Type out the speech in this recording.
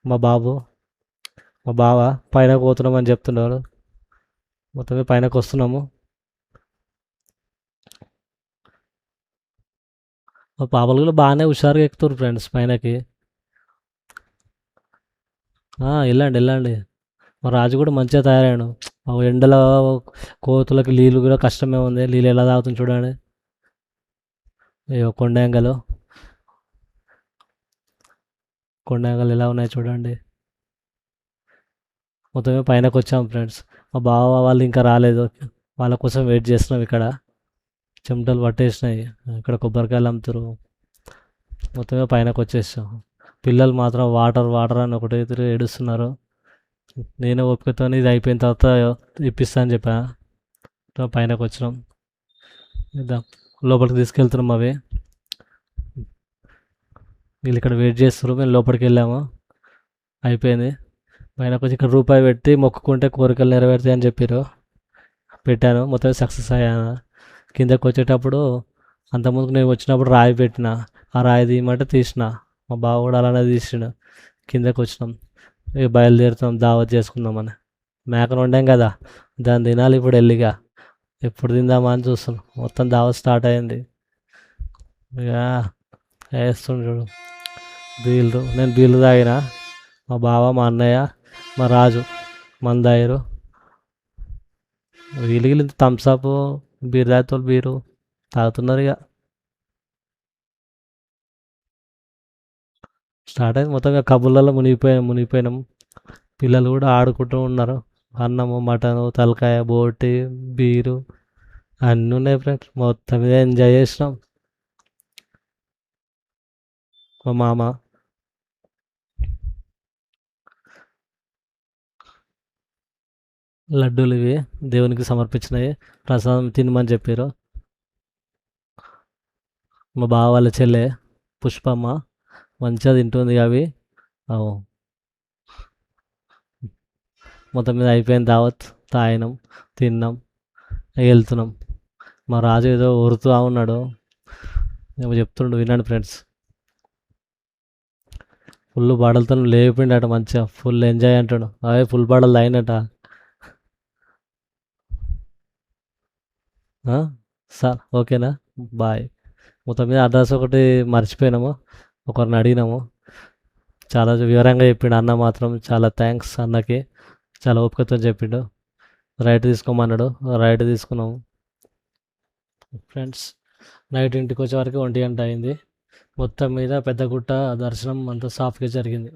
మా బాబు మా బావ పైన పోతున్నామని చెప్తున్నాడు. మొత్తమే పైనకి వస్తున్నాము. మా పాపలు కూడా బాగానే హుషారుగా ఎక్కుతారు ఫ్రెండ్స్ పైనకి. వెళ్ళండి వెళ్ళండి. మా రాజు కూడా మంచిగా తయారయ్యాడు. ఆ ఎండలో కోతులకి నీళ్ళు కూడా కష్టమే ఉంది. నీళ్ళు ఎలా తాగుతుంది చూడండి. అయ్యో కొండంగలు ఎలా ఉన్నాయి చూడండి. మొత్తమే పైనకి వచ్చాం ఫ్రెండ్స్. మా బావ వాళ్ళు ఇంకా రాలేదు. వాళ్ళ కోసం వెయిట్ చేస్తున్నాం ఇక్కడ. చెమటలు పట్టేసినాయి. ఇక్కడ కొబ్బరికాయలు అమ్ముతారు. మొత్తమే పైనకి వచ్చేసాం. పిల్లలు మాత్రం వాటర్ వాటర్ అని ఒకటే తిరిగి ఏడుస్తున్నారు. నేను ఓపికతో ఇది అయిపోయిన తర్వాత ఇప్పిస్తా అని చెప్పా. పైనకి వచ్చినాం. ఇద్దాం లోపలికి తీసుకెళ్తున్నాం అవి. వీళ్ళు ఇక్కడ వెయిట్ చేస్తారు. మేము లోపలికి వెళ్ళాము. అయిపోయింది. పైనకి వచ్చి ఇక్కడ రూపాయి పెట్టి మొక్కుకుంటే కోరికలు నెరవేరుతాయి అని చెప్పారు. పెట్టాను. మొత్తం సక్సెస్ అయ్యాను. కిందకి వచ్చేటప్పుడు అంతకుముందుకు నేను వచ్చినప్పుడు రాయి పెట్టిన. ఆ రాయి తీయమంటే తీసిన. మా బావ కూడా అలానే తీసిన. కిందకి వచ్చినాం. ఇక బయలుదేరుతాం దావత్ చేసుకుందామని. మేకను వండాం కదా, దాన్ని తినాలి ఇప్పుడు వెళ్ళిగా. ఎప్పుడు తిందామా అని చూస్తున్నాం. మొత్తం దావత్ స్టార్ట్ అయింది. ఇక వేస్తుండు చూడు బీళ్ళు. నేను బీళ్ళు తాగిన. మా బావ మా అన్నయ్య మా రాజు మందు తాగారు. వీళ్ళు థమ్స్అప్ బీర్ తాగుతారు. బీరు తాగుతున్నారు. ఇక స్టార్ట్ అయింది. మొత్తం ఇక కబుర్లలో మునిగిపోయినాం. పిల్లలు కూడా ఆడుకుంటూ ఉన్నారు. అన్నము మటను తలకాయ బోటి బీరు అన్నీ ఉన్నాయి ఫ్రెండ్స్. మొత్తం మీద ఎంజాయ్ చేసినాం. మా మామ లడ్డూలు ఇవి దేవునికి సమర్పించినవి. ప్రసాదం తినమని చెప్పారు. మా బావ వాళ్ళ చెల్లె పుష్పమ్మ మంచిగా తింటుంది అవి. అవు మొత్తం మీద అయిపోయిన దావత్. తాగినాం, తిన్నాం, వెళ్తున్నాం. మా రాజు ఏదో ఊరుతూ ఉన్నాడు. ఏమో చెప్తుండు వినండి ఫ్రెండ్స్. ఫుల్ బాటలతో లేపిండట మంచిగా. ఫుల్ ఎంజాయ్ అంటాడు. అవే ఫుల్ బాటలు తాగినట. సార్ ఓకేనా? బాయ్. మొత్తం మీద అడ్రస్ ఒకటి మర్చిపోయినాము. ఒకరిని అడిగినాము. చాలా వివరంగా చెప్పిండు అన్న మాత్రం. చాలా థ్యాంక్స్ అన్నకి. చాలా ఓపికతో చెప్పిండు. రైట్ తీసుకోమన్నాడు. రైట్ తీసుకున్నాము ఫ్రెండ్స్. నైట్ ఇంటికి వచ్చే వరకు 1 గంట అయింది. మొత్తం మీద పెద్దగుట్ట దర్శనం అంతా సాఫ్ట్గా జరిగింది.